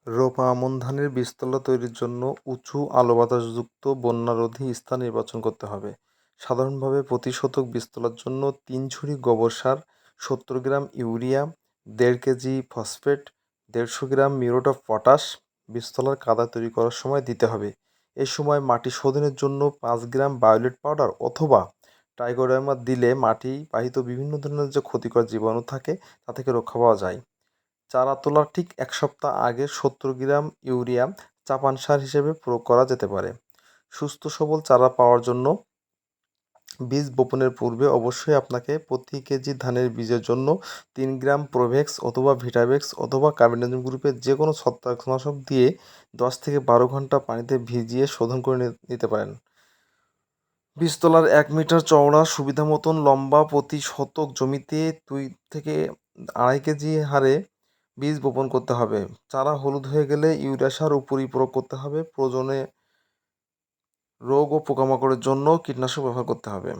রোপা আমন ধানের বীজতলা তৈরির জন্য উঁচু আলো বাতাসযুক্ত বন্যারোধী স্থান নির্বাচন করতে হবে। সাধারণভাবে প্রতি শতক বীজতলার জন্য 3 ঝুড়ি গোবর সার, 70 gram urea, 1.5 KG phosphate, 150 gram muriate of potash বীজতলার কাদা তৈরি করার সময় দিতে হবে। এই সময় মাটি শোধনের জন্য 5 গ্রাম বায়োলেট পাউডার অথবা ট্রাইকোডার্মা দিলে মাটি বাহিত বিভিন্ন ধরনের যে ক্ষতিকর জীবাণু থাকে তা থেকে রক্ষা পাওয়া যায়। চারা তোলার ঠিক 1 সপ্তাহ আগে 70 গ্রাম ইউরিয়া চাপান সার হিসেবে প্রয়োগ করা যেতে পারে। সুস্থ সবল চারা পাওয়ার জন্য বীজ বপনের পূর্বে অবশ্যই আপনাকে প্রতি কেজি ধানের বীজের জন্য 3 গ্রাম প্রোভেক্স অথবা ভিটাভেক্স অথবা কার্বনডাজিম গ্রুপের যে কোনো ছত্রাকনাশক দিয়ে 10 থেকে 12 ঘন্টা পানিতে ভিজিয়ে শোধন করে নিতে পারেন। বীজতলার 1 মিটার চওড়া সুবিধা মতন লম্বা প্রতি শতক জমিতে 2 থেকে 2.5 কেজি হারে বীজ বপন করতে হবে। চারা হলুদ হয়ে গেলে ইউরিয়া সার উপরই প্রয়োগ করতে হবে। প্রয়োজনে রোগ ও পোকামাকড়ের জন্য কীটনাশক ব্যবহার করতে হবে।